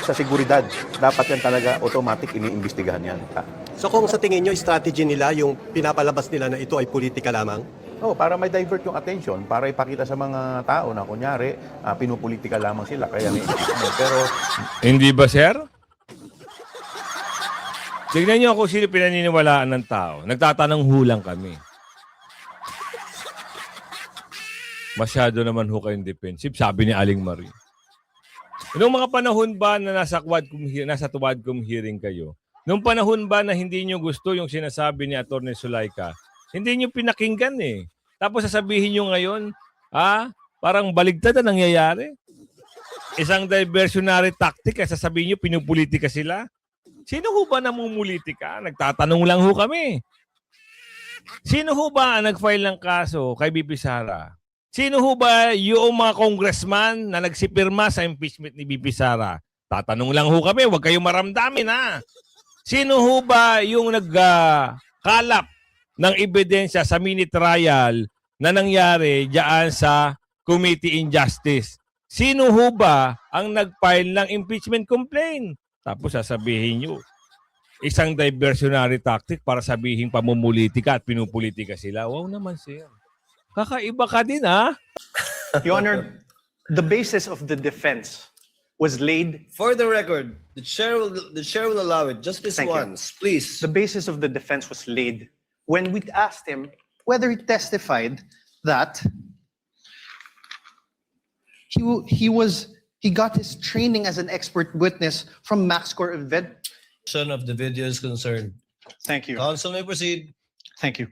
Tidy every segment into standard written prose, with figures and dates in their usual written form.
sa seguridad. Dapat yan talaga automatic iniimbestigahan yan. So kung sa tingin nyo, strategy nila, yung pinapalabas nila na ito ay politika lamang? Oh, para may divert yung attention, para ipakita sa mga tao na kunyari, pinupolitika lamang sila. Kaya pero Hindi ba, sir? Tignan niyo kung sino pinaniniwalaan ng tao. Nagtatanong hulang kami. Masyado naman ho kayong defensive, sabi ni Aling Marie. Noong mga panahon ba na nasa Tuwadcom hearing kayo, noong panahon ba na hindi nyo gusto yung sinasabi ni Atty. Sulaika, hindi nyo pinakinggan eh. Tapos sasabihin nyo ngayon, parang baligtad na nangyayari. Isang diversionary tactic, sasabihin nyo pinupolitika sila. Sino ho ba namumulitika? Nagtatanong lang ho kami. Sino ho ba ang nag-file ng kaso kay BP Sara? Sino ho ba yung mga congressman na nagsipirma sa impeachment ni BP Sara? Tatanong lang ho kami, huwag kayong maramdamin ha. Sino ho ba yung nagkalap ng ebidensya sa mini trial na nangyari diyan sa Committee on Justice? Sino ho ba ang nag-file ng impeachment complaint? Tapos sasabihin nyo, isang diversionary tactic para sabihin pamumulitika at pinupolitika sila. Wow naman sir. Kakaiba ka din ha? Your Honor, the basis of the defense was laid. For the record, the chair will allow it. Just this Thank you. once, please. The basis of the defense was laid when we asked him whether he testified that he got his training as an expert witness from MaxCore event. Of the video is concerned. Thank you. Counsel may proceed. Thank you.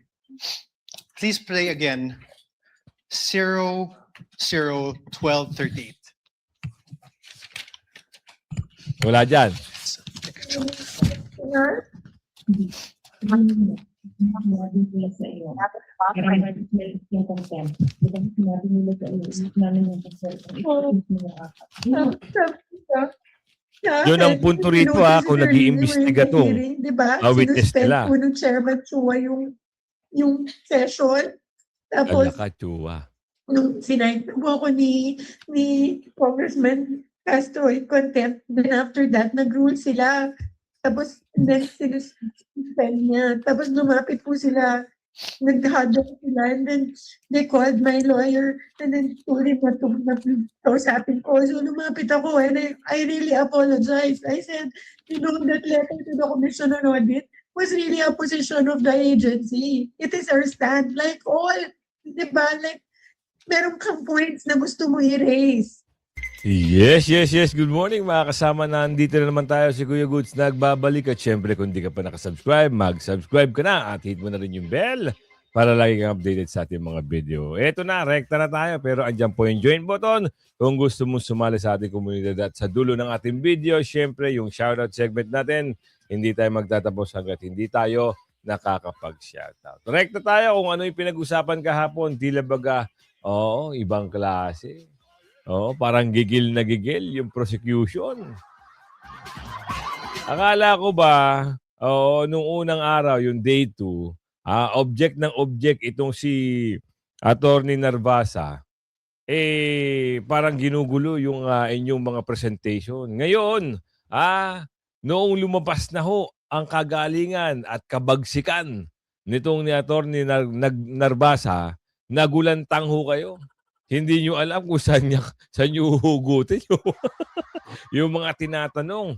Please play again 001238. Wala dyan. Yun ang punto rito kung nag-iimbestiga tong witness nila. Sinuspend po ng Chairman Chua yung session. Tapos, Alakachua. nung sinight po ako ni Congressman Castro in contempt, then after that, nag-rule sila. Tapos, then sinuspend niya. Tapos, lumapit po sila. Nag-hadlock sila. And then, they called my lawyer. And then, told him na kausapin ko. So, lumapit ako. And I really apologize. I said, that letter to the Commission on Audit was really a position of the agency. It is our stand. Like all, di ba? Like, meron kang points na gusto mo i-raise. Yes. Good morning mga kasama. Nandito na naman tayo si Kuya Goods nagbabalik. At syempre kung di ka pa nakasubscribe, mag-subscribe ka na at hit mo na rin yung bell para lagi kang updated sa ating mga video. Eto na, rekta na tayo pero andyan po yung join button kung gusto mong sumali sa ating komunidad. At sa dulo ng ating video, syempre yung shoutout segment natin, hindi tayo magtatapos hanggat hindi tayo nakakapag-shoutout. Rekta tayo kung ano yung pinag-usapan kahapon. Tila baga, ibang klase. Parang gigil na gigil yung prosecution. Akala ko ba, nung unang araw, yung day 2, object ng object itong si Attorney Narvasa, parang ginugulo yung inyong mga presentation. Ngayon, noong lumabas na ho ang kagalingan at kabagsikan nitong ni Attorney Narvasa, nagulantang ho kayo. Hindi nyo alam kung saan nyo huhugutin yung mga tinatanong.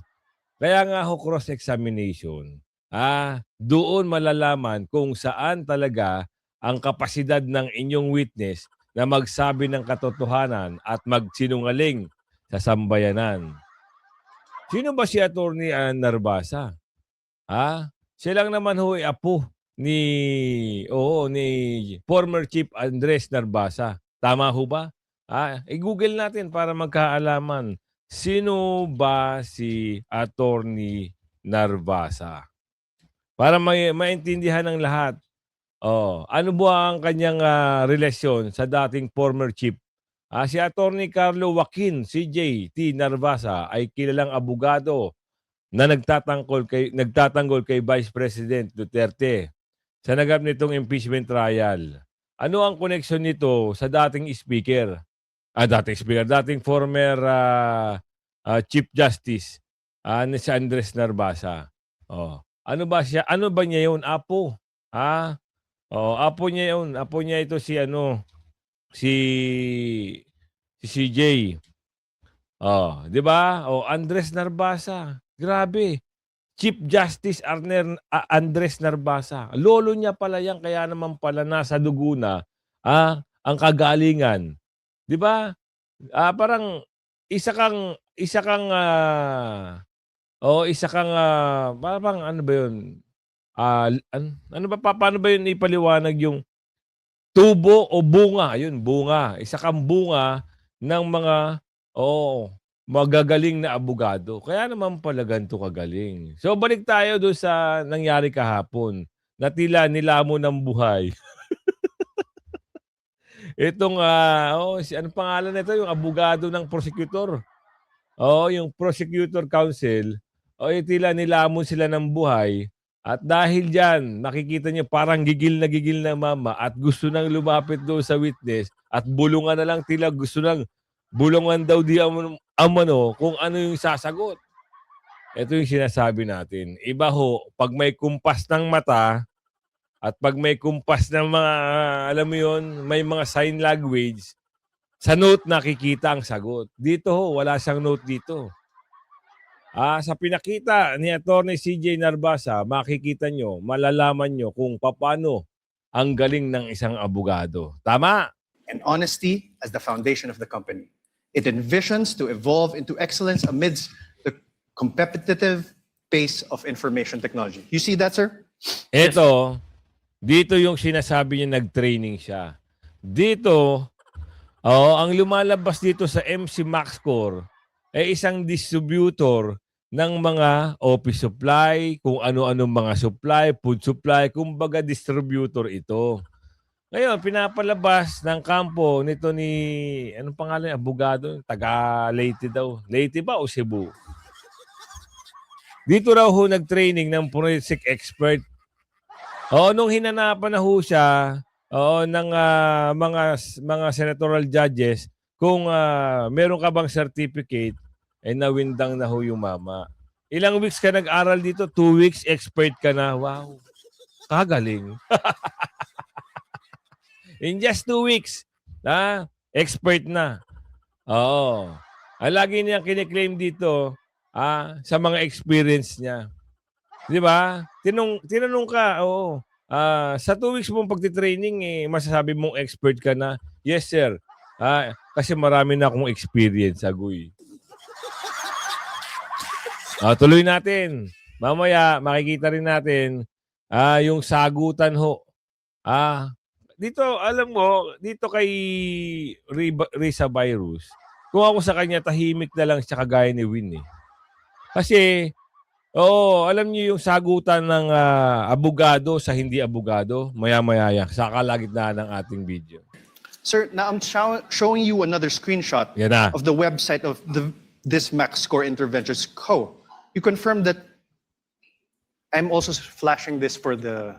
Kaya nga ho cross-examination. Doon malalaman kung saan talaga ang kapasidad ng inyong witness na magsabi ng katotohanan at magsinungaling sa sambayanan. Sino ba si Attorney Narvasa? Siya lang naman ho apo ni former Chief Andres Narvasa. Tama ho ba? I-google natin para magkaalaman. Sino ba si Attorney Narvasa? Para maintindihan ng lahat. Ano ba ang kanyang relasyon sa dating former chief? Si Attorney Carlo Joaquin CJ.T. Narvasa ay kilalang abogado na nagtatanggol kay Vice President Duterte sa naganap nitong impeachment trial. Ano ang koneksyon nito sa dating speaker? Dating former Chief Justice ni si Andres Narbasa. Oh. Ano ba siya? Ano ba niya yun? Apo. Ha? Oh, apo niya yun. Apo niya ito si si CJ. Oh, 'di ba? Oh, Andres Narbasa. Grabe. Chief Justice Andres Narbasa. Lolo niya pala yan, kaya naman pala nasa dugo na ang kagalingan. 'Di ba? Parang parang ano ba 'yun? Ano ba paano ba 'yun ipaliwanag yung tubo o bunga? Ayun, bunga. Isa kang bunga ng mga magagaling na abogado. Kaya naman pala ganito kagaling. So balik tayo doon sa nangyari kahapon na tila nilamon ng buhay. Itong anong pangalan nito? Yung abogado ng prosecutor. Yung prosecutor counsel. Tila nilamon sila ng buhay. At dahil diyan, nakikita niyo parang gigil na mama at gusto nang lumapit doon sa witness at bulungan na lang tila gusto nang bulungan daw di amano kung ano yung sasagot. Ito yung sinasabi natin. Iba ho, pag may kumpas ng mata at pag may kumpas ng mga, alam mo yun, may mga sign language, sa note nakikita ang sagot. Dito ho, wala siyang note dito. Sa pinakita ni Atty. CJ Narbasa, makikita nyo, malalaman nyo kung paano ang galing ng isang abogado. Tama? And honesty as the foundation of the company. It envisions to evolve into excellence amidst the competitive pace of information technology. You see that, sir? Ito, dito yung sinasabi niya nag-training siya. Dito, ang lumalabas dito sa MC MaxCore ay isang distributor ng mga office supply, kung ano-ano mga supply, food supply, kumbaga distributor ito. Ngayon, pinapalabas ng kampo nito ni, anong pangalan, abogado, taga Leyte daw. Leyte ba o Cebu? Dito raw ho nag-training ng forensic expert. Nung hinanapan na ho siya ng mga senatorial judges, kung meron ka bang certificate, nawindang na ho yung mama. Ilang weeks ka nag-aral dito? 2 weeks, expert ka na. Wow, kagaling. In just 2 weeks, expert na. Oo. Lagi niyang kiniklaim dito sa mga experience niya. Di ba? Tinanong ka, sa 2 weeks mong pagtitraining, masasabi mong expert ka na. Yes, sir. Kasi marami na akong experience, Agoy. Tuloy natin. Mamaya, makikita rin natin yung sagutan ho. Dito, alam mo, dito kay Risa Virus, kung ako sa kanya, tahimik na lang siya kagaya ni Win. Kasi, alam niyo yung sagutan ng abogado sa hindi abogado, maya-maya sa kalagitnaan ng ating video. Sir, now I'm showing you another screenshot Yan na. of the website of this MaxScore Interventions Co. You confirm that I'm also flashing this for the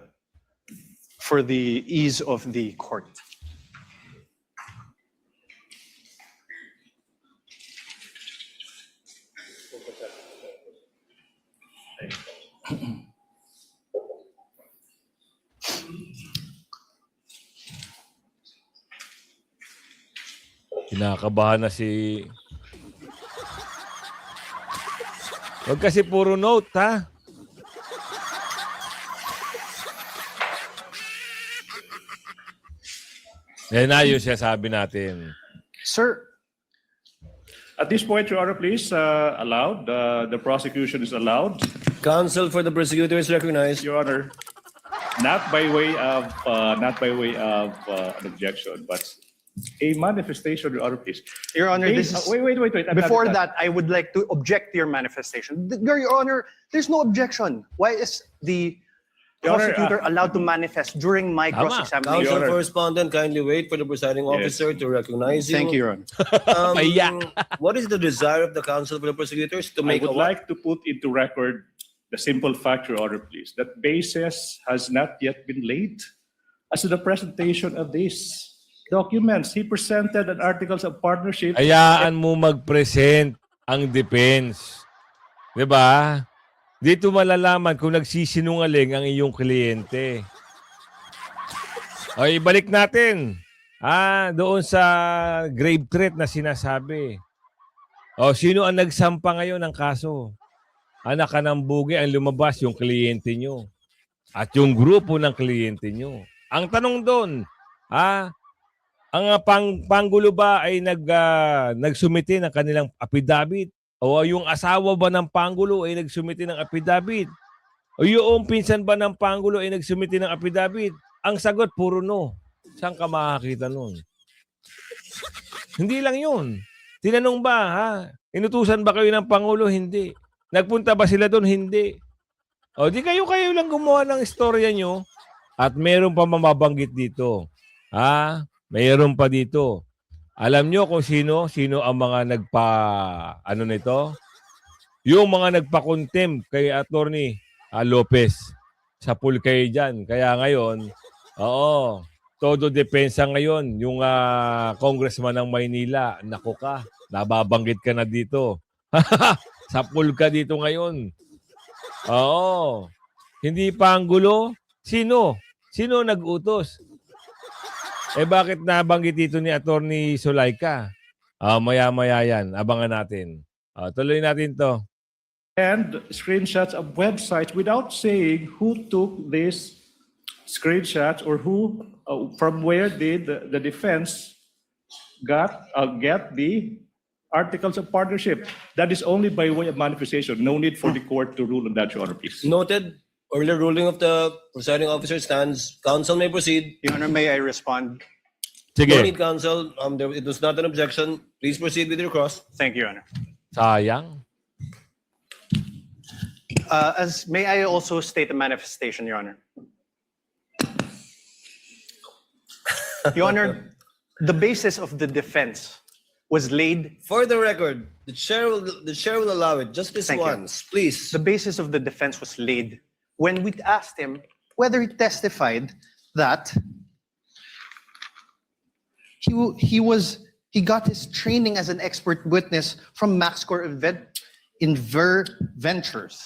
ease of the court. Kinakabahan na si... Huwag kasi puro note, ha? Yan na yung sasabi natin. Sir, At this point, Your Honor, please, allowed. The prosecution is allowed. Counsel for the prosecutor is recognized. Your Honor, not by way of an objection, but a manifestation, Your Honor, please. Your Honor, this is... Wait. I'm Before not- that, I would like to object to your manifestation. Your Honor, there's no objection. Why is the Your Honor, prosecutor allowed to manifest during my Tama. cross-examination? Counsel Honor. for respondent, kindly wait for the presiding officer to recognize you. Thank you, Your Honor. Maya. What is the desire of the counsel for the prosecutors to I make a would what? like to put into record the simple fact, Your Honor, please, that basis has not yet been laid as to the presentation of these documents. He presented an articles of partnership. Hayaan mo mag-present ang defense. 'Di ba? Dito malalaman kung nagsisinungaling ang iyong kliyente. O ibalik natin. Doon sa grave threat na sinasabi. O sino ang nagsampa ngayon ng kaso? Anak ka ng bugi ang lumabas yung kliyente nyo. At yung grupo ng kliyente nyo. Ang tanong doon, ang panggulo ba ay nagsumite ng kanilang affidavit? O yung asawa ba ng panggulo ay nagsumite ng affidavit? O yung pinsan ba ng panggulo ay nagsumite ng affidavit? Ang sagot, puro no. Saan ka makakita nun? Hindi lang yun. Tinanong ba, inutusan ba kayo ng pangulo? Hindi. Nagpunta ba sila doon? Hindi. O di kayo lang gumawa ng istorya nyo at meron pa mamabanggit dito. Mayroon pa dito. Alam nyo kung sino ang mga nito? Yung mga nagpa-contempt kay Attorney Lopez. Sa pool kayo dyan. Kaya ngayon, todo depensa ngayon. Yung congressman ng Maynila, naku ka, nababanggit ka na dito. Sa pool ka dito ngayon. Hindi pa ang gulo. Sino? Sino nag-utos? Bakit nabanggit dito ni Attorney Zulaika? Maya-maya yan. Abangan natin. Tuloy natin to. And screenshots of websites without saying who took these screenshots or who, from where did the defense get the articles of partnership. That is only by way of manifestation. No need for the court to rule on that, Your Honor, please. Noted. Earlier ruling of the presiding officer stands. Counsel may proceed. Your Honor, may I respond? No Sige. need, counsel. It was not an objection. Please proceed with your cross. Thank you, Your Honor. Sayang. May I also state a manifestation, Your Honor? Your Honor, the basis of the defense was laid. For the record, the chair will allow it just this Thank you. once, please. The basis of the defense was laid when we asked him whether he testified that he got his training as an expert witness from MaxCore Inver Ventures.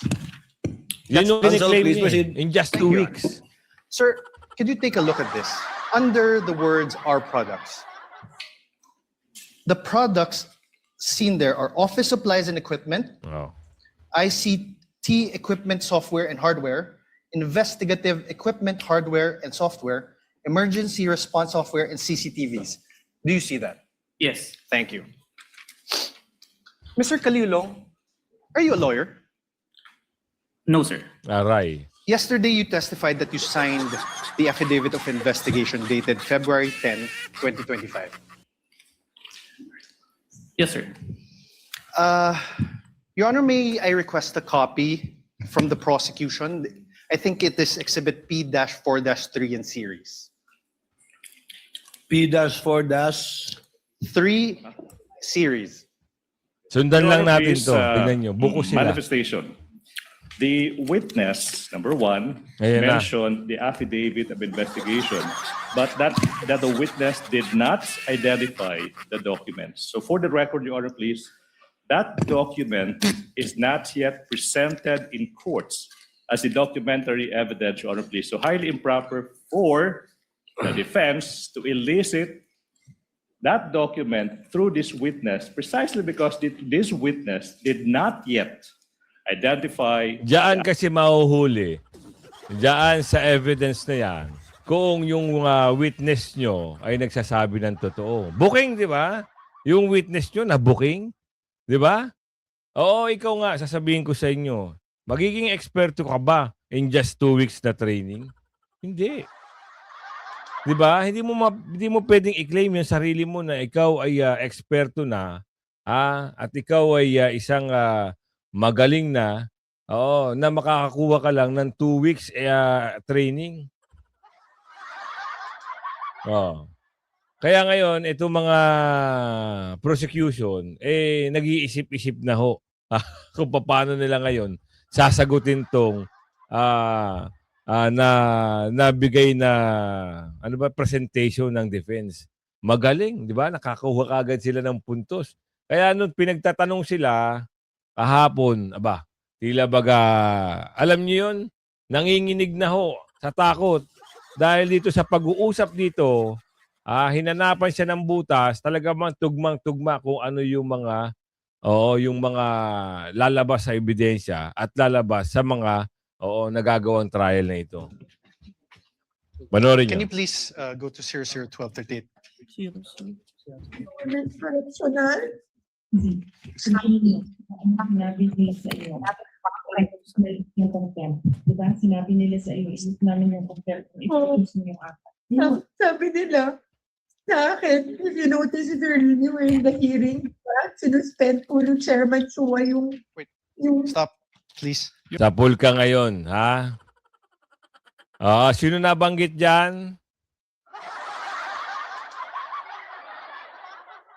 Yun yung Counsel, kiniklaim please niya proceed. in just 2 Thank you, weeks. Sir, could you take a look at this? Under the words "our products," the products seen there are office supplies and equipment, ICT equipment, software and hardware, investigative equipment, hardware and software, emergency response software, and CCTVs. Do you see that? Yes. Thank you. Mr. Calilong, are you a lawyer? No, sir. Aray. Yesterday, you testified that you signed the affidavit of investigation dated February 10, 2025. Yes, sir. Your Honor, may I request a copy from the prosecution? I think it is Exhibit P-4-3 in series. P-4- 3 series. Sundan Your lang Honor, natin please, to. Tingnan nyo. Buko sila. Manifestation. The witness, number one, Ayan na. mentioned the affidavit of investigation, but that the witness did not identify the documents. So for the record, Your Honor, please, that document is not yet presented in courts as the documentary evidence, Your Honor, please. So highly improper for the defense to elicit that document through this witness precisely because this witness did not yet identify. Diyan kasi mahuhuli. Diyan sa evidence na yan. Kung yung witness nyo ay nagsasabi ng totoo. Booking, di ba? Yung witness nyo na booking. Di ba? Oo, ikaw nga, sasabihin ko sa inyo. Magiging eksperto ka ba in just 2 weeks na training? Hindi. Di ba? Hindi mo pwedeng i-claim yung sarili mo na ikaw ay eksperto na at ikaw ay isang magaling na na makakakuha ka lang ng 2 weeks training. Kaya ngayon, itong mga prosecution, nag-iisip-isip na ho kung paano nila ngayon sasagutin tong nabigay na presentation ng defense. Magaling, di ba? Nakakakuha kagad sila ng puntos. Kaya nung pinagtatanong sila kahapon, Tila baga, alam niyo yun, nanginginig na ho sa takot. Dahil dito sa pag-uusap dito, hinanapan siya ng butas, talaga mang tugmang-tugma kung ano yung mga, yung mga lalabas sa ebidensya at lalabas sa mga, nagagawang trial na ito. Manorin Can niyo. you please go to 001238? Correctional. Diba? Sinabi nila sa iyo, isip namin yung contempt. Ipag-use mo yung apat. Sabi nila sa akin, if you notice earlier during the hearing, sinuspend po ng Chairman Chua yung Wait. yung Stop, please. Sa pool ka ngayon, ha? Sino nabanggit dyan?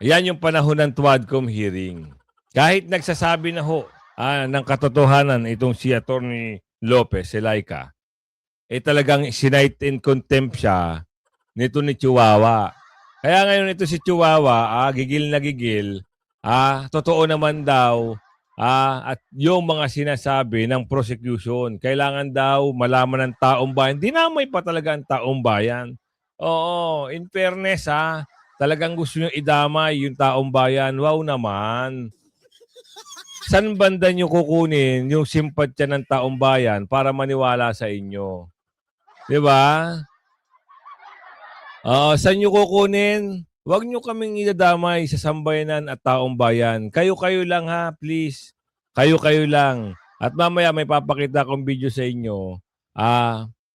Yan yung panahon ng TWADCOM hearing. Kahit nagsasabi na ho ng katotohanan itong si Atty. Lopez, si Laika, talagang sinight in contempt siya nito ni Chihuahua. Kaya ngayon ito si Chihuahua, gigil na gigil, totoo naman daw, at yung mga sinasabi ng prosecution, kailangan daw malaman ng taong bayan. Dinamay pa talaga ang taong bayan. Oo, in fairness talagang gusto nyo idamay yung taong bayan. Wow naman. San banda nyo kukunin yung simpatya ng taong bayan para maniwala sa inyo? Di ba? Saan nyo kukunin? Huwag nyo kaming idadamay sa sambayanan at taong bayan. Kayo-kayo lang ha, please. Kayo-kayo lang. At mamaya may papakita akong video sa inyo.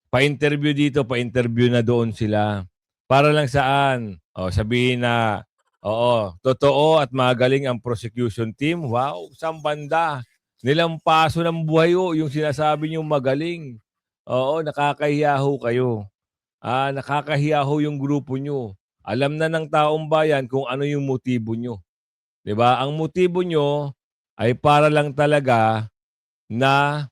Pa-interview dito, pa-interview na doon sila. Para lang saan? Sabihin na, totoo at magaling ang prosecution team. Wow, saan banda? Nilampaso ng buhay yung sinasabi nyo magaling. Nakakahiya ho kayo. Nakakahiya ho yung grupo nyo. Alam na ng taong bayan kung ano yung motibo nyo. Diba? Ang motibo nyo ay para lang talaga na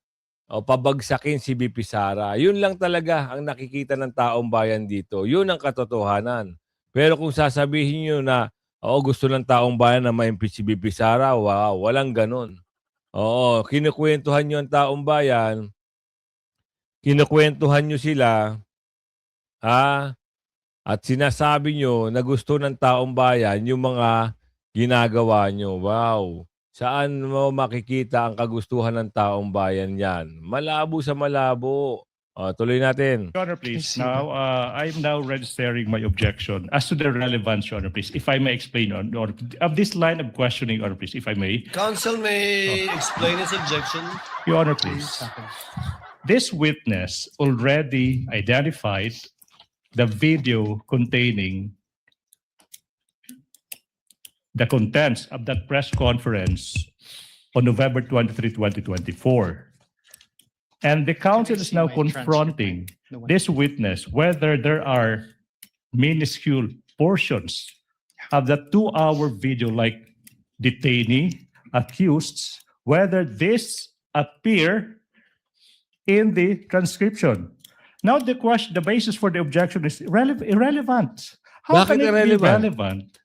pabagsakin si BP Sara. Yun lang talaga ang nakikita ng taong bayan dito. Yun ang katotohanan. Pero kung sasabihin nyo na gusto ng taong bayan na ma-impeach si BP Sara, wow, walang ganun. Kinukwentuhan nyo ang taong bayan, kinukwentuhan nyo sila, at sinasabi nyo na gusto ng taong bayan yung mga ginagawa nyo. Wow! Saan mo makikita ang kagustuhan ng taong bayan yan? Malabo sa malabo. Tuloy natin. Your Honor, please. Now, I'm now registering my objection as to the relevance, Your Honor, please. If I may explain, or of this line of questioning, Your Honor, please, if I may. Counsel may explain his objection. Your Honor, please. This witness already identified the video containing the contents of that press conference on November 23, 2024. And the counsel is now confronting this witness whether there are minuscule portions of the 2-hour video, like detainee, accused, whether this appear in the transcription. Now the basis for the objection is irrelevant. How Bakit can it be irrelevant? relevant?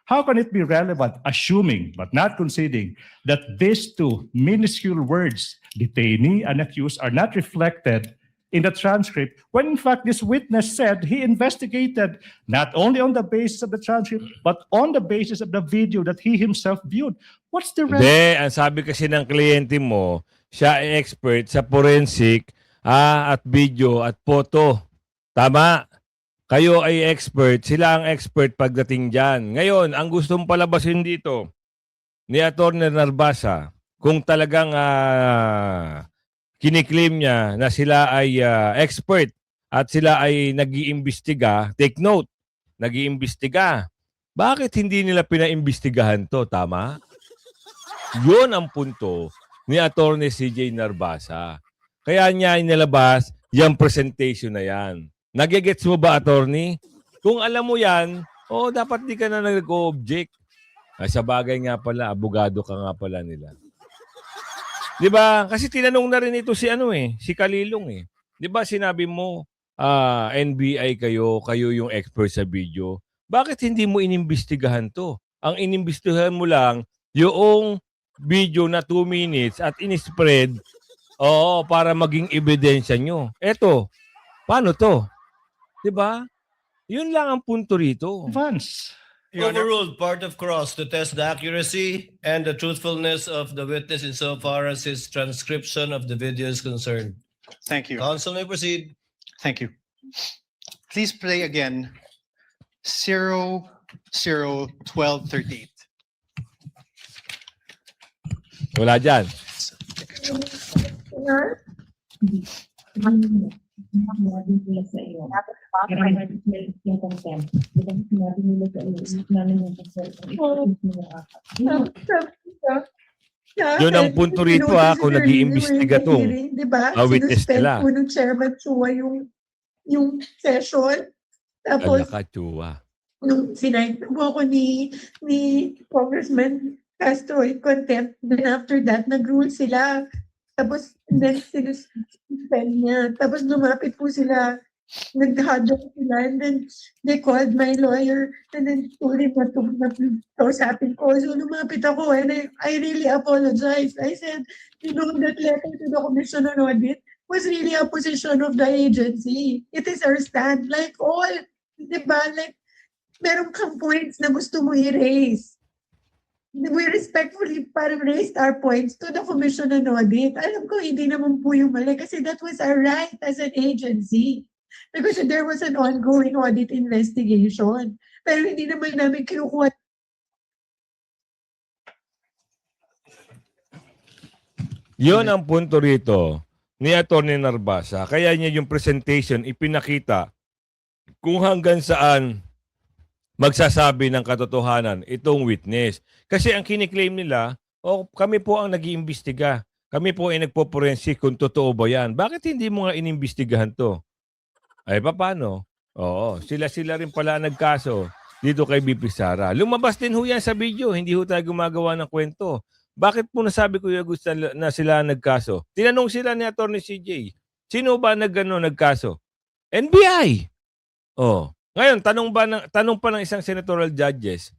How can it be relevant, assuming but not conceding that these two minuscule words, detainee and accused, are not reflected in the transcript, when in fact this witness said he investigated not only on the basis of the transcript, but on the basis of the video that he himself viewed? What's the relevance? Hindi, ang sabi kasi ng kliyente mo, siya ay expert sa forensic at video at photo. Tama? Kayo ay expert, sila ang expert pagdating dyan. Ngayon, ang gustong palabasin dito ni Atty. Narbasa, kung talagang kiniklaim niya na sila ay expert at sila ay nag-iimbestiga, take note, nag-iimbestiga. Bakit hindi nila pinaimbestigahan to? Tama? Yun ang punto ni Atty. CJ Narbasa. Kaya niya inilabas yung presentation na yan. Nagigets mo ba, attorney? Kung alam mo yan, dapat di ka na nag-object. Sa bagay nga pala, abogado ka nga pala nila. Di ba? Kasi tinanong na rin ito si si Kalilong . Di ba sinabi mo, NBI kayo yung expert sa video. Bakit hindi mo inimbestigahan to? Ang inimbestigahan mo lang yung video na 2 minutes at in-spread, oo, para maging ebidensya nyo. Eto, paano to? 'Di ba? Yun lang ang punto rito. Advance. Your Honor. Overruled part of cross to test the accuracy and the truthfulness of the witness insofar as his transcription of the video is concerned. Thank you. Counsel may proceed. Thank you. Please play again 001238. Wala dyan. Sinabi nila sa iyo. Kaya yung contempt. Diba sinabi nila sa iyo, isip namin yung contempt. Yun ang punto rito, kung nag-iimbestiga tong witness nila. Sinuspend po ng Chairman Chua yung session. Tapos, Alakachua. nung sinabi po ako ni Congressman Castro in contempt, then after that, nag-rule sila. Tapos, then sinuspend niya. Tapos, lumapit po sila, nag-huddle sila, and then they called my lawyer, and then told him na kausapin ko. So, lumapit ako, and I really apologize. I said, you know, that letter to the Commission on Audit was really a position of the agency. It is our stand. Like all, di ba? Like, meron kang points na gusto mo i-raise. We respectfully parang raised our points to the Commission on Audit. Alam ko, hindi naman po yung mali kasi that was our right as an agency. Because there was an ongoing audit investigation. Pero hindi naman namin kinukuha. Yun ang punto rito ni Atty. Narbasa. Kaya niya yung presentation ipinakita kung hanggang saan magsasabi ng katotohanan itong witness. Kasi ang kiniklaim nila, kami po ang nag-iimbestiga. Kami po ay nagpo-forensic kung totoo ba yan. Bakit hindi mo nga inimbestigahan to? Ay, paano? Oo, sila rin pala nagkaso dito kay BP Sara. Lumabas din ho yan sa video. Hindi ho tayo gumagawa ng kwento. Bakit po nasabi ko yung gusto na sila nagkaso? Tinanong sila ni Atty. CJ. Sino ba nagkaso? NBI. Oh. Ngayon, tanong pa ng isang senatorial judges,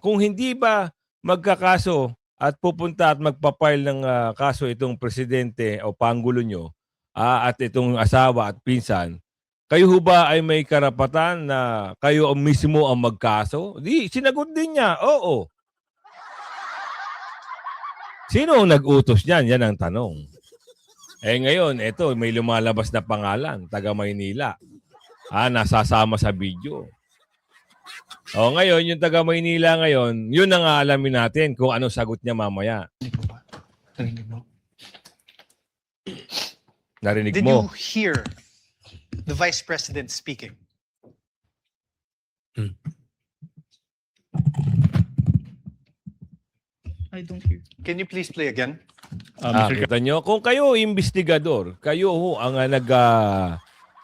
kung hindi ba magkakaso at pupunta at magpapile ng kaso itong presidente o panggulo nyo at itong asawa at pinsan, kayo ho ba ay may karapatan na kayo mismo ang magkaso? Di, sinagot din niya, oo. Sino ang nag-utos niyan? Yan ang tanong. Ngayon, ito, may lumalabas na pangalan, taga Maynila. Nasasama sa video. Ngayon, yung taga Maynila ngayon, yun ang aalamin natin kung ano sagot niya mamaya. Narinig Did mo? you hear the Vice President speaking? I don't hear. Can you please play again? Kita nyo? Kung kayo investigador, kayo ho ang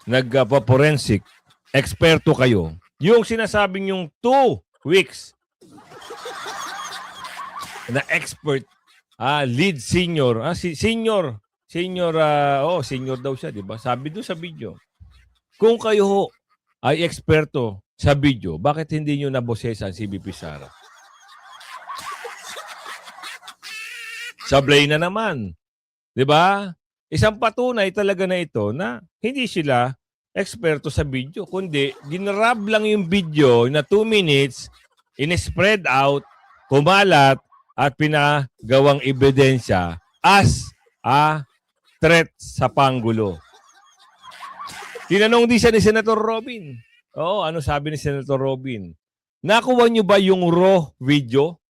nagpa-forensic, eksperto kayo. Yung sinasabing yung 2 weeks na expert, lead senior, senior daw siya, di ba? Sabi doon sa video. Kung kayo ho ay eksperto sa video, bakit hindi nyo nabosesan si BP Sara? Sablay na naman. Di ba? Isang patunay talaga na ito na hindi sila eksperto sa video, kundi ginrab lang yung video na 2 minutes, in-spread out, kumalat, at pinagawang ebidensya as a threat sa panggulo. Tinanong din siya ni Senator Robin. Ano sabi ni Senator Robin? Nakuha niyo ba yung raw video?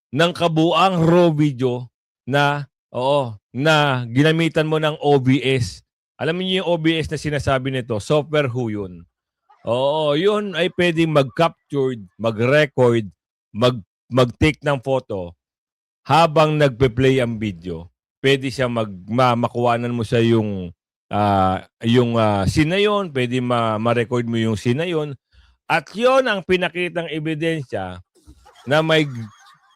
Ng kabuang raw video na ginamitan mo ng OBS. Alam niyo yung OBS na sinasabi nito, software ho yun. Yun ay pwedeng mag-capture, mag-record, mag-take ng photo habang nagpe-play ang video. Pwede siya makuhanan mo sa yung scene na yun, pwede ma-record mo yung scene na yun. At yun ang pinakitang ebidensya na may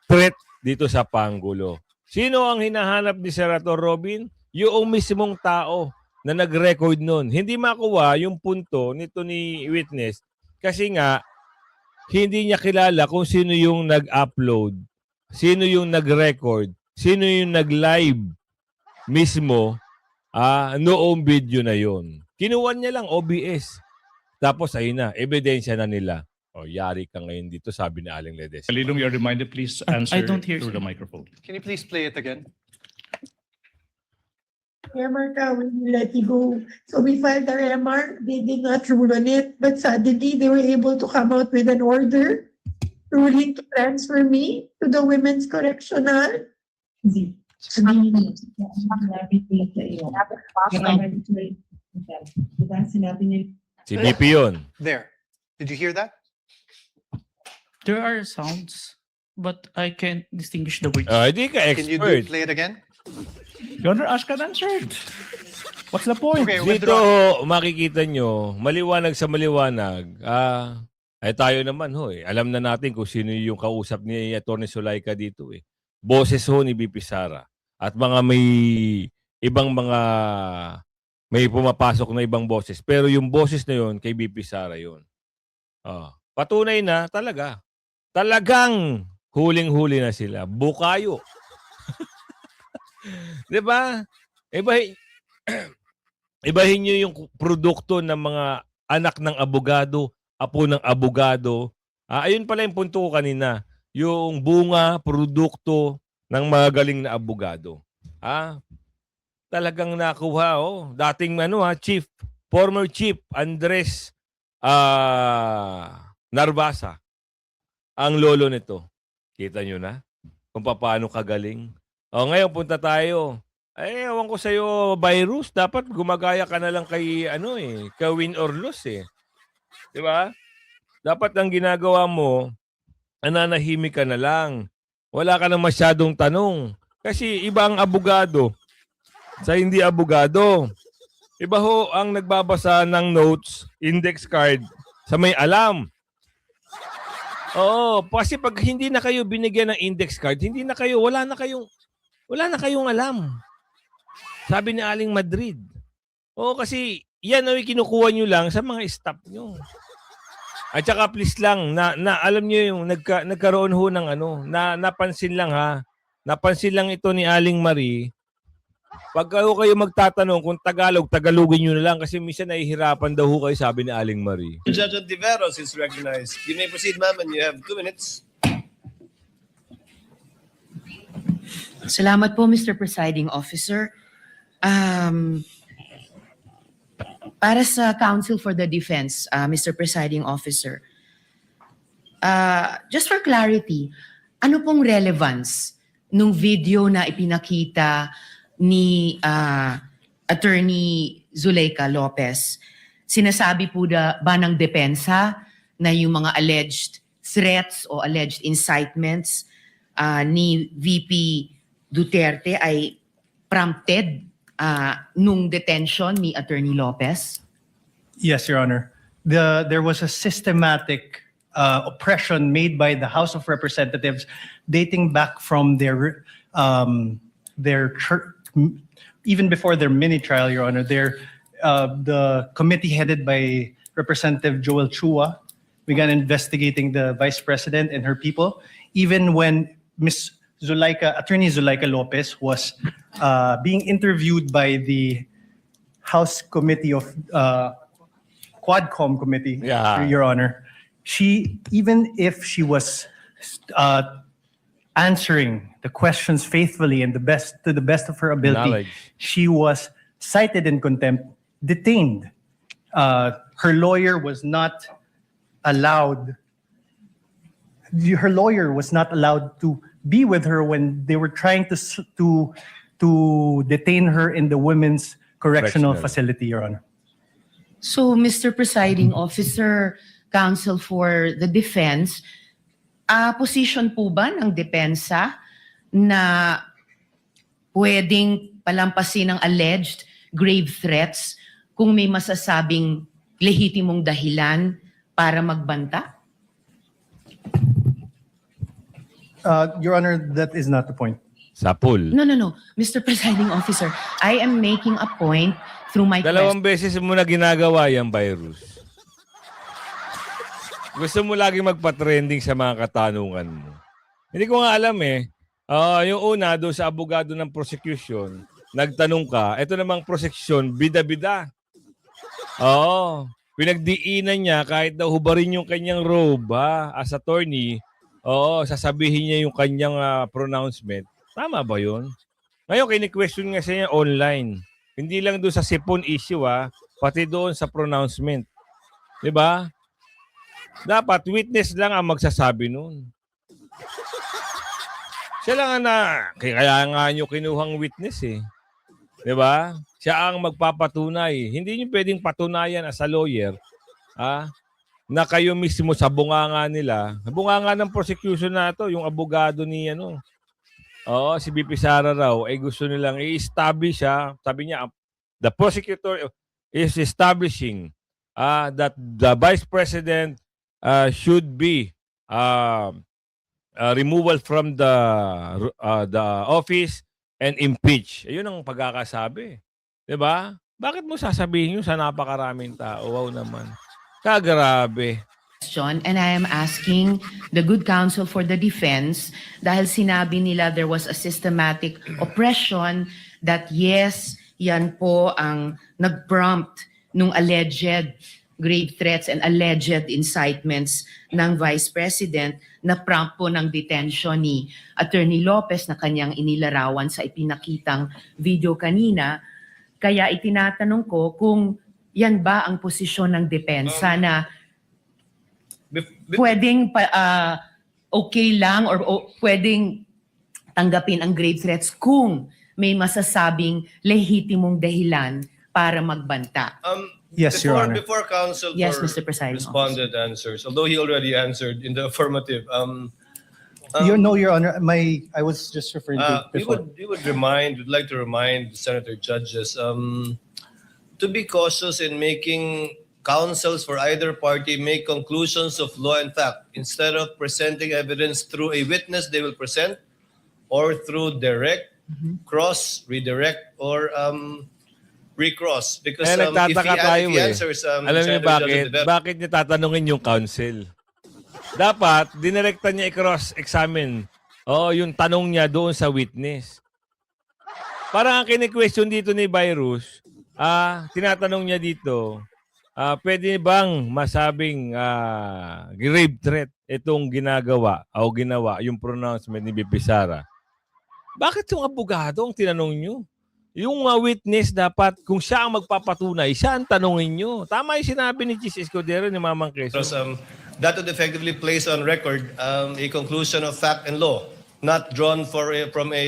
threat dito sa panggulo. Sino ang hinahanap ni Senator Robin? Yung mismong tao na nag-record nun. Hindi makuha yung punto nito ni witness kasi nga hindi niya kilala kung sino yung nag-upload sino yung nag-record, sino yung nag-live mismo noong video na yon. Kinuha niya lang OBS. Tapos ayun na, ebidensya na nila. O, yari ka ngayon dito, sabi ni Aling Ledes. Lidong, you're reminded, please answer I don't hear, through the sir. microphone. Can you please play it again? MR when we let you go. So we filed our MR, they did not rule on it, but suddenly they were able to come out with an order ruling to transfer me to the Women's Correctional. Hindi. Sabihin mo, sinabi nila sa iyo. Kaya mag-play contempt. Diba sinabi nila? Si BP yun. There. Did you hear that? There are sounds, but I can't distinguish the words. Hindi ka Can you expert. play it again? Your Honor, asked and answered. What's the point? Okay, Dito, withdraw. makikita nyo, maliwanag sa maliwanag, ay tayo naman ho eh. Alam na natin kung sino yung kausap ni Atty. Zulaika dito eh. Boses ho ni BP Sara. At mga may ibang mga may pumapasok na ibang boses. Pero yung boses na yun, kay BP Sara yun. Patunay na talaga. Talagang huling-huli na sila. Bukayo. Di ba? Ibahin nyo yung produkto ng mga anak ng abogado, apo ng abogado. Ayun pala yung punto ko kanina. Yung bunga, produkto ng mga galing na abogado. Talagang nakuha. Dating chief, former chief, Andres Narvasa. Ang lolo nito. Kita nyo na kung paano kagaling. Ngayon punta tayo. Ewan ko sa'yo, virus. Dapat gumagaya ka na lang kay, kay win or lose eh. Di ba? Dapat ang ginagawa mo, nananahimik ka na lang. Wala ka na masyadong tanong. Kasi iba ang abogado sa hindi abogado. Iba ho ang nagbabasa ng notes, index card, sa may alam. Oo, kasi pag hindi na kayo binigyan ng index card, wala na kayong alam. Sabi ni Aling Madrid. Kasi yan ay kinukuha nyo lang sa mga staff nyo. At saka please lang, alam nyo yung nagkaroon ho ng napansin lang ha. Napansin lang ito ni Aling Marie. Pag kayo magtatanong kung Tagalogin nyo na lang kasi minsan nahihirapan daw ho kayo, sabi ni Aling Marie. Judge Ontiveros is recognized. You may proceed, ma'am, and you have 2 minutes. Salamat po, Mr. Presiding Officer. Para sa Counsel for the Defense, Mr. Presiding Officer, just for clarity, ano pong relevance nung video na ipinakita ni Attorney Zulaika Lopez? Sinasabi po ba ng depensa na yung mga alleged threats o alleged incitements ni VP Duterte ay prompted nung detention ni Attorney Lopez? Yes, Your Honor. There was a systematic oppression made by the House of Representatives dating back from their even before their mini trial, Your Honor. The committee headed by Representative Joel Chua began investigating the Vice President and her people, even when Attorney Zulaika Lopez was being interviewed by the House Committee of Quadcom Committee, Your Honor. Even if she was answering the questions faithfully and to the best of her ability, she was cited in contempt, detained. Her lawyer was not allowed. Her lawyer was not allowed to be with her when they were trying to detain her in the women's correctional facility, Your Honor. So, Mr. Presiding Officer, Counsel for the Defense, position po ba ng depensa na pwedeng palampasin ng alleged grave threats kung may masasabing lehitimong dahilan para magbanta? Your Honor, that is not the point. Sapul. No. Mr. Presiding Officer, I am making a point through my Dalawang beses mo na ginagawa yung virus. Gusto mo lagi magpa-trending sa mga katanungan mo. Hindi ko nga alam eh. Yung una, doon sa abogado ng prosecution, nagtanong ka, ito namang prosecution, bida-bida. Oo. Pinagdiinan niya kahit daw hubarin yung kanyang robe as attorney, sasabihin niya yung kanyang pronouncement. Tama ba yun? Ngayon, kini-question nga siya online. Hindi lang doon sa sipon issue, pati doon sa pronouncement. Diba? Dapat witness lang ang magsasabi nun. Siya lang kaya nga nyo kinuhang witness eh. Diba? Siya ang magpapatunay. Hindi nyo pwedeng patunayan as a lawyer, na kayo mismo sa bunganga nila. Bunganga ng prosecution na ito, yung abogado ni si BP Sara raw, gusto nilang i-establish sabi niya, the prosecutor is establishing that the Vice President should be removal from the office and impeach. Ayun ang pagkakasabi. Diba? Bakit mo sasabihin yun sa napakaraming tao? Wow naman. Kagarabe. And I am asking the good counsel for the defense dahil sinabi nila there was a systematic oppression that yes, yan po ang nag-prompt nung alleged grave threats and alleged incitements ng Vice President na prompt po ng detention ni Attorney Lopez na kanyang inilarawan sa ipinakitang video kanina. Kaya itinatanong ko kung yan ba ang posisyon ng depensa na pwedeng okay lang or pwedeng tanggapin ang grave threats kung may masasabing lehitimong dahilan para magbanta. Yes, Your Honor. Before counsel Yes, for Mr. Presiding responded answers, although he already answered in the affirmative, Your Honor, I was just referring to before. we'd like to remind senator judges to be cautious in making counsels for either party make conclusions of law and fact instead of presenting evidence through a witness they will present or through direct, cross, redirect, or recross. Because if nagtataka tayo he answers, Alam niyo Senator bakit? Judge Ontiveros, Bakit niya tatanungin yung counsel? Dapat, dinirekta niya i-cross-examine yung tanong niya doon sa witness. Parang ang kini-question dito ni Virus, tinatanong niya dito, pwede bang masabing grave threat itong ginawa yung pronouncement ni BP Sara? Bakit yung abogado ang tinanong niyo? Yung witness dapat, kung siya ang magpapatunay, siya ang tanongin nyo. Tama yung sinabi ni Chis Escudero ni Mamang Quezon. that would effectively place on record a conclusion of fact and law, not drawn from a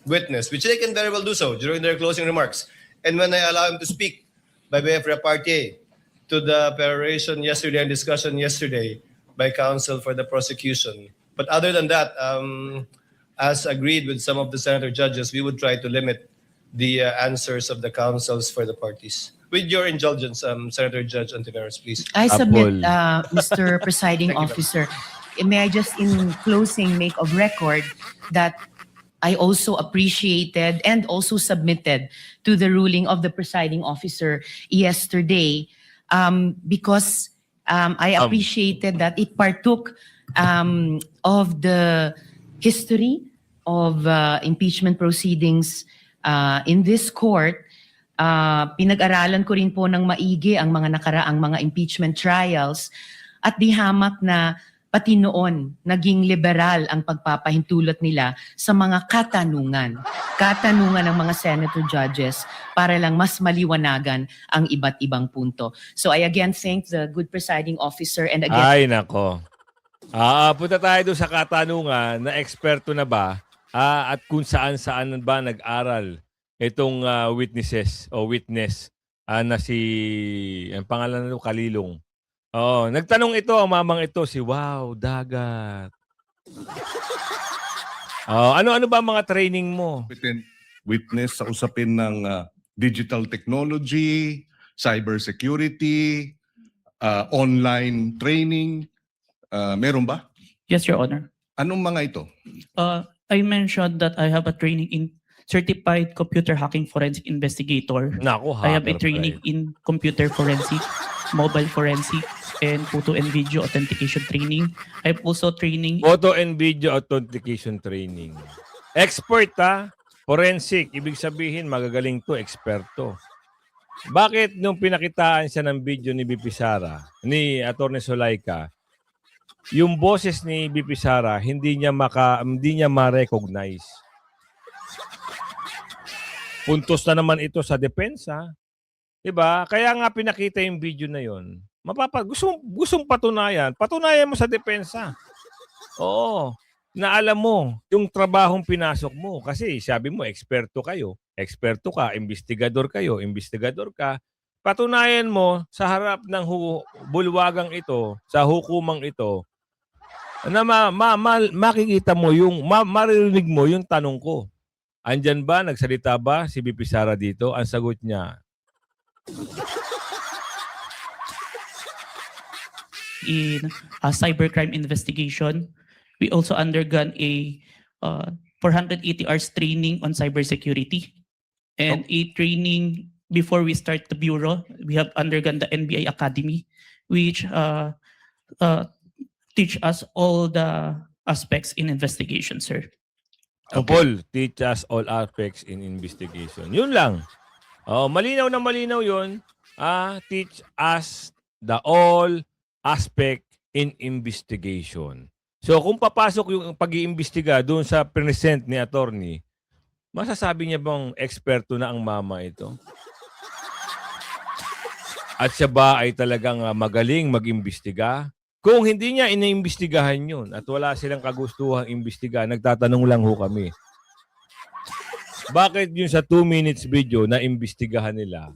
witness, which they can very well do so during their closing remarks. And when I allow him to speak by way of repartee to the peroration yesterday and discussion yesterday by counsel for the prosecution. But other than that, as agreed with some of the senator judges, we would try to limit the answers of the counsels for the parties. With your indulgence, Senator Judge Ontiveros, please. I submit, Apol. Mr. Presiding Officer, may I just in closing make of record that I also appreciated and also submitted to the ruling of the presiding officer yesterday because I appreciated that it partook of the history of impeachment proceedings in this court. Pinag-aralan ko rin po ng maigi ang mga nakaraang mga impeachment trials at di hamak na pati noon naging liberal ang pagpapahintulot nila sa mga katanungan ng mga senator judges para lang mas maliwanagan ang iba't ibang punto. So I again thank the good presiding officer and again... Ay, nako. Punta tayo doon sa katanungan na eksperto na ba at kung saan-saan ba nag-aral itong witness na si, ang pangalan nito, Kalilong. Nagtanong ito, ang mamang ito, si Wow, Dagat. Ano-ano ba ang mga training mo? Witness sa usapin ng digital technology, cybersecurity, online training. Meron ba? Yes, Your Honor. Anong mga ito? I mentioned that I have a training in Certified Computer Hacking Forensic Investigator. Nako, I have a hacker training pala in Computer Forensic, Mobile Forensic, and photo and video authentication training. I'm also training Photo and video authentication training. Expert ha? Forensic. Ibig sabihin, magagaling to, eksperto. Bakit nung pinakitaan siya ng video ni BP Sara, ni Atty. Zulaika, yung boses ni BP Sara, hindi niya ma-recognize. Puntos na naman ito sa depensa. 'Di ba? Kaya nga pinakita yung video na 'yon. Gustong patunayan mo sa depensa. Oo. Na alam mo yung trabahong pinasok mo kasi sabi mo eksperto ka, investigador ka. Patunayan mo sa harap ng bulwagang ito, sa hukumang ito, na makikita mo maririnig mo yung tanong ko. Andyan ba, nagsalita ba si BP Sara dito? Ang sagot niya, in a cybercrime investigation. We also undergone a 480 hours training on cybersecurity and a training before we start the bureau. We have undergone the NBI Academy, which teach us all the aspects in investigation, sir. Paul, teach us all aspects in investigation. Yun lang. Malinaw na malinaw yun. Teach us the all aspect in investigation. So kung papasok yung pag-iimbestiga doon sa present ni attorney, masasabi niya bang eksperto na ang mama ito? At siya ba ay talagang magaling mag-imbestiga? Kung hindi niya iniimbestigahan yun at wala silang kagustuhang imbestiga, nagtatanong lang ho kami. Bakit yung sa 2 minutes video na imbestigahan nila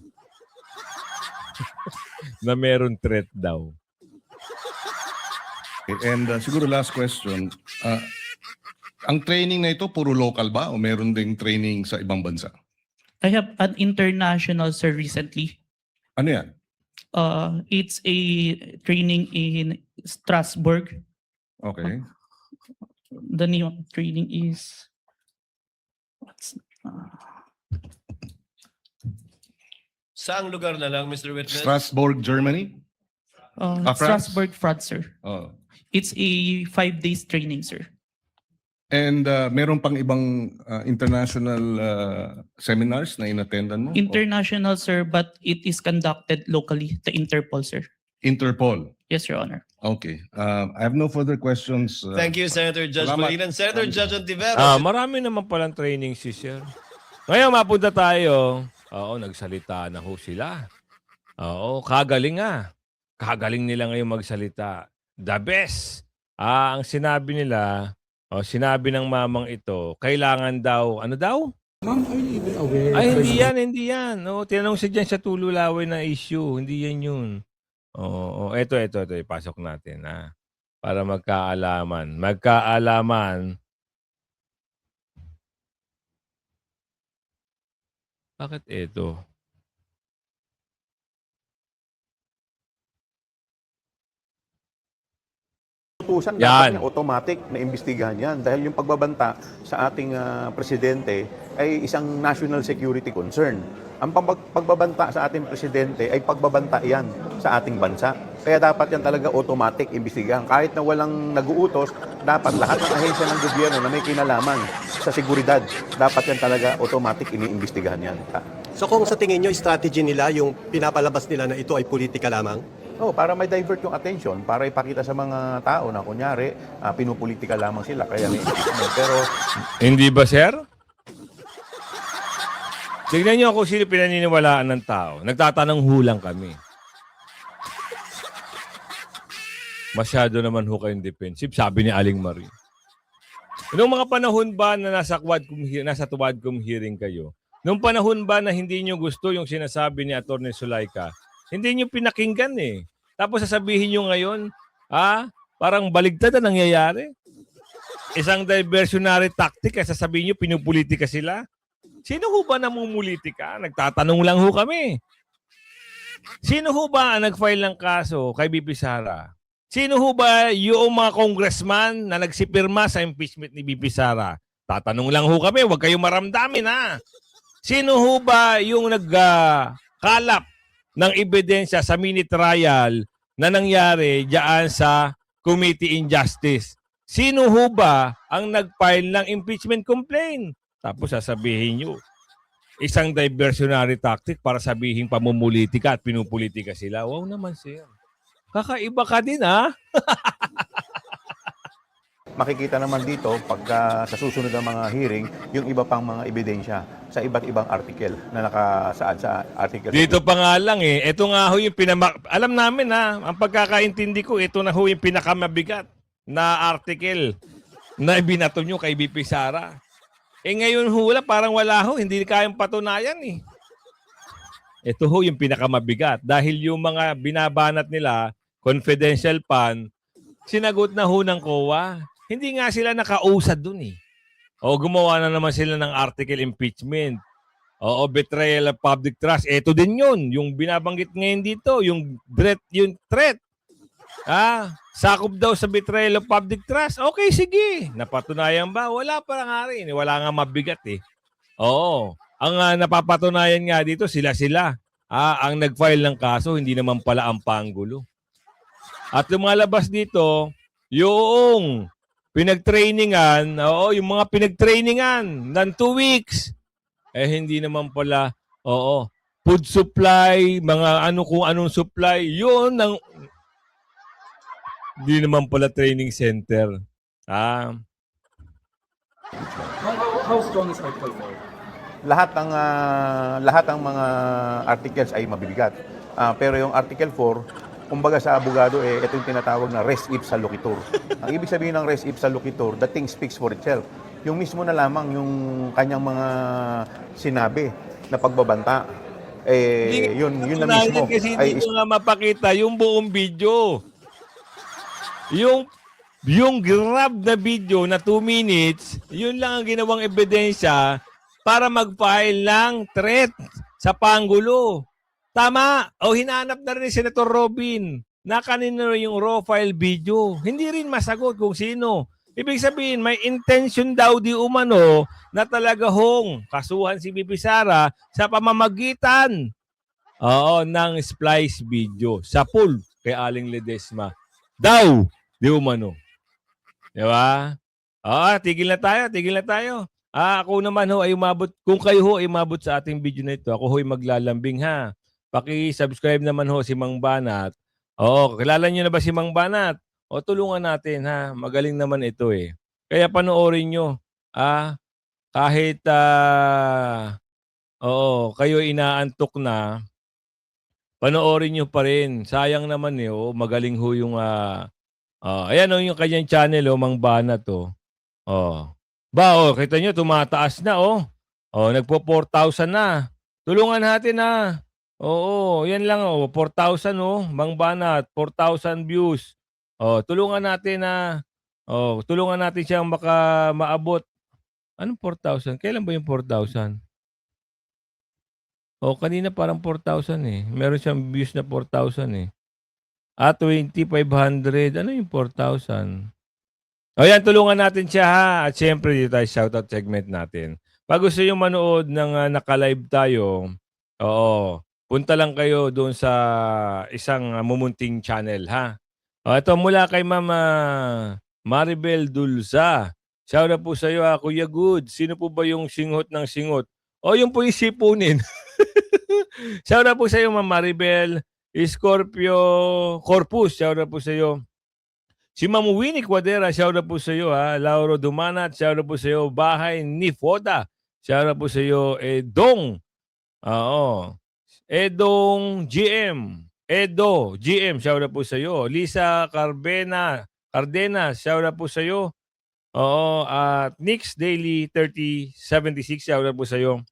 na meron threat daw? And siguro last question, ang training na ito puro local ba o meron ding training sa ibang bansa? I have an international, sir, recently. Ano yan? It's a training in Strasbourg. Okay. The name of training is Saang lugar na lang, Mr. Witness? Strasbourg, Germany? France? Strasbourg, France, sir. Oh. It's a 5 days training, sir. And meron pang ibang international seminars na inattendan mo? International, sir, but it is conducted locally, the Interpol, sir. Interpol. Yes, Your Honor. Okay. I have no further questions. Thank you, Senator Judge Salamat. Palinan. Senator Judge Ontiveros. Marami naman palang training si Sir. Ngayon mapunta tayo. Oo, nagsalita na ho sila. Oo, kagaling nga. Kagaling nila ngayon magsalita. The best. Ang sinabi nila, sinabi ng mamang ito, kailangan daw, ano daw? Ma'am, are you even aware? Ay, hindi yan. Tinanong siya dyan sa tululawin na issue. Hindi yan yun. Ito. Ipasok natin, para magkaalaman. Bakit ito? Utusan Yan. dapat niya automatic na imbestigahan yan dahil yung pagbabanta sa ating presidente ay isang national security concern. Ang pagbabanta sa ating presidente ay pagbabanta yan sa ating bansa. Kaya dapat yan talaga automatic imbestigahan. Kahit na walang nag-uutos, dapat lahat ng ahensya ng gobyerno na may kinalaman sa seguridad, dapat yan talaga automatic iniimbestigahan yan. So kung sa tingin nyo, strategy nila, yung pinapalabas nila na ito ay politika lamang? Para may divert yung attention, para ipakita sa mga tao na kunyari, pinupolitika lamang sila. Kaya pero Hindi ba, sir? Tignan niyo kung sino pinaniniwalaan ng tao. Nagtatanong hulang kami. Masyado naman ho kayong defensive, sabi ni Aling Marie. Noong mga panahon ba na nasa Quadcom hearing kayo, noong panahon ba na hindi niyo gusto yung sinasabi ni Atty. Zulaika, hindi niyo pinakinggan eh. Tapos sasabihin niyo ngayon, parang baligtad na nangyayari. Isang diversionary tactic, sasabihin niyo pinupolitika sila. Sino ho ba namumulitika? Nagtatanong lang ho kami. Sino ho ba ang nag-file ng kaso kay BP Sara? Sino ho ba yung mga congressman na nagsipirma sa impeachment ni BP Sara? Tatanong lang ho kami, huwag kayong maramdamin ha. Sino ho ba yung nagkalap ng ebidensya sa mini trial na nangyari diyan sa Committee in Justice. Sino ho ba ang nag-file ng impeachment complaint? Tapos sasabihin nyo, isang diversionary tactic para sabihin pamumulitika at pinupolitika sila. Wow naman, sir. Kakaiba ka din, ha? Makikita naman dito pagka sa susunod ng mga hearing, yung iba pang mga ebidensya sa iba't ibang article na nakasaad sa article. Dito pa nga lang eh. Ito nga ho yung alam namin ha, ang pagkakaintindi ko, ito na ho yung pinakamabigat na article na ibinato nyo kay BP Sara. Eh ngayon ho, parang wala ho, hindi kayang patunayan eh. Ito ho yung pinakamabigat dahil yung mga binabanat nila, confidential fund, sinagot na ho ng COA. Hindi nga sila nakausad dun eh. O gumawa na naman sila ng article impeachment. O betrayal of public trust. Ito din yun. Yung binabanggit ngayon dito, yung threat. Sakop daw sa betrayal of public trust. Okay, sige. Napatunayan ba? Wala pa nga rin. Wala nga mabigat eh. Oo. Ang napapatunayan nga dito, sila. Ang nag-file ng kaso, hindi naman pala ang Pangulo. At lumalabas dito, yung pinag-trainingan, yung mga pinag-trainingan ng 2 weeks, hindi naman pala, food supply, mga kung anong supply, yun, hindi naman pala training center. How strong is Article 4? Lahat ng mga articles ay mabibigat. Pero yung Article 4, kumbaga sa abogado, ito yung tinatawag na res ipsa loquitur. Ang ibig sabihin ng res ipsa loquitur, the thing speaks for itself. Yung mismo na lamang yung kanyang mga sinabi na pagbabanta, yun na mismo. Kasi hindi ko nga mapakita yung buong video. Yung grab na video na 2 minutes, yun lang ang ginawang ebidensya para mag-file ng threat sa Pangulo. Tama. Hinanap na rin ni Senator Robin na kanino yung raw file video. Hindi rin masagot kung sino. Ibig sabihin, may intention daw di umano na talaga kasuhan si BP Sara sa pamamagitan ng splice video sa pool kay Aling Ledesma. Daw di umano. Di ba? Tigil na tayo. Ako naman ay umabot. Kung kayo ay umabot sa ating video na ito, ako ay maglalambing ha. Paki-subscribe naman si Mang Banat. Kilala niyo na ba si Mang Banat? Tulungan natin ha. Magaling naman ito eh. Kaya panoorin niyo. Kahit kayo inaantok na, panoorin niyo pa rin. Sayang naman eh. Magaling ho yung ayan yung kanyang channel Mang Banat kita niyo tumataas na nagpo 4,000 na. Tulungan natin ha. Yan lang 4,000 Mang Banat, 4,000 views. Tulungan natin na tulungan natin siyang baka maabot. Anong 4,000? Kailan ba yung 4,000? Kanina parang 4,000 eh. Meron siyang views na 4,000 eh. 2,500. Ano yung 4,000? Yan, tulungan natin siya ha. At syempre dito tayo shoutout segment natin. Pag gusto nyo manood ng naka-live tayo, punta lang kayo doon sa isang mumunting channel, ha? Ito mula kay Mama Maribel Dulza. Shoutout po sa iyo, Kuya Good. Sino po ba yung singot ng singot? Yung po yung sipunin. Shoutout po sa iyo, Mama Maribel. Scorpio Corpus. Shoutout po sa iyo. Si Ma'am Winnie Cuadera. Shoutout po sa iyo, ha? Lauro Dumanat. Shoutout po sa iyo. Bahay ni Foda. Shoutout po sa iyo. Edong. Edong GM. Edo GM, shoutout po sa iyo. Lisa Cardenas, shoutout po sa iyo. At Nix Daily 3076, shoutout po sa iyo.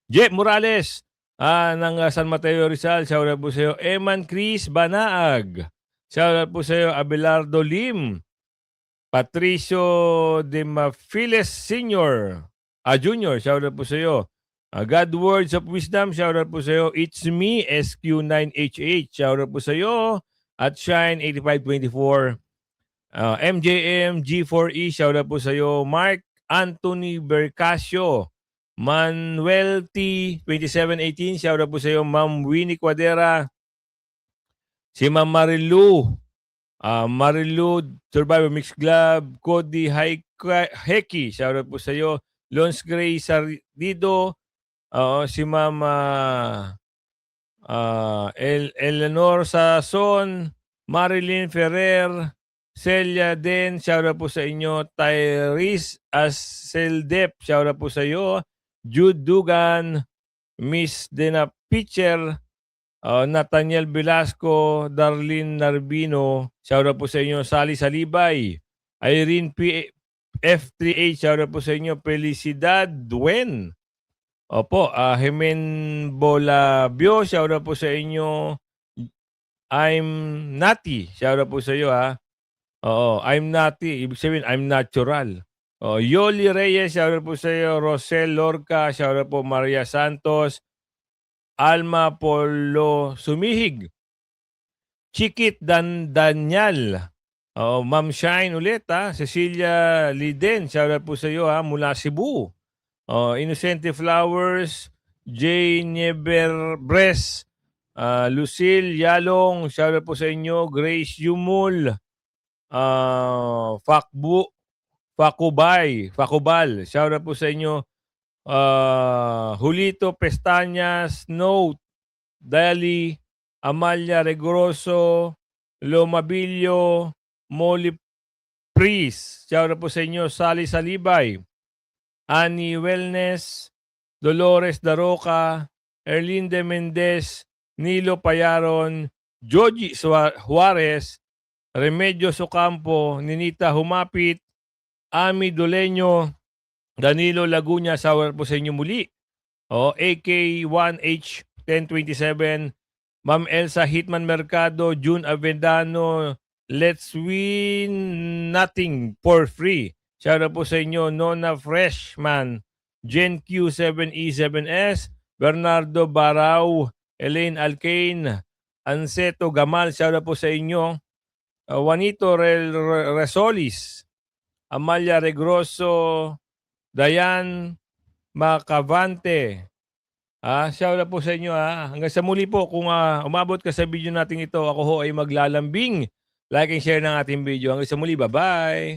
Jeff Morales ng San Mateo Rizal, shoutout po sa iyo. Eman Chris Banaag, shoutout po sa iyo. Abelardo Lim, Patricio de Mafiles Sr. Junior, shoutout po sa iyo. God Words of Wisdom, shoutout po sa iyo. It's me, SQ9HH, shoutout po sa iyo. At Shine 8524. MJM G4E, shoutout po sa iyo. Mark Anthony Bercasio. Manuel T 2718, shoutout po sa iyo. Ma'am Winnie Cuadera. Si Ma'am Marilu, Marilu, Survivor Mix Club, Cody Heki, shoutout po sa iyo. Lons Gray Sardido, si Ma'am Eleanor Sason, Marilyn Ferrer, Celia Den, shoutout po sa inyo. Tyrese Aseldep, shoutout po sa iyo. Jude Dugan, Miss Dena Pitcher, Nathaniel Velasco, Darlene Narbino, shoutout po sa inyo. Sally Salibay, Irene F3H, shoutout po sa inyo. Felicidad Duen, opo, Jimen Bolabio, shoutout po sa inyo. I'm Nati, shoutout po sa iyo ha. Oo, I'm Nati, ibig sabihin I'm natural. Yoli Reyes, shoutout po sa iyo. Rosel Lorca, shoutout po. Maria Santos, Alma Polo Sumihig, Chikit Daniel, Ma'am Shine ulit ha. Cecilia Liden, shoutout po sa iyo ha, mula Cebu. Innocente Flowers, J. Neverbres, Lucille Yalong, shoutout po sa inyo. Grace Yumul, Fakubal, shoutout po sa inyo. Julito Pestañas, Note, Dali, Amalia Regroso, Lomabilio, Molly Priest, shoutout po sa inyo. Sally Salibay, Annie Wellness, Dolores Daroca, Erlinde Mendez, Nilo Payaron, Joji Juarez, Remedios Ocampo, Ninita Humapit, Ami Doleño, Danilo Lagunya, shoutout po sa inyo muli. AK1H1027, Ma'am Elsa Hitman Mercado, June Avendano, Let's Win Nothing for Free. Shoutout po sa inyo. Nona Freshman, Jen Q7E7S, Bernardo Barao, Elaine Alcaine, Anseto Gamal, shoutout po sa inyo. Juanito Resolis, Amalia Regroso, Dayan Macavante. Shoutout po sa inyo ha. Hanggang sa muli po, kung umabot ka sa video natin ito, ako ho ay maglalambing. Like and share ng ating video. Hanggang sa muli, bye-bye!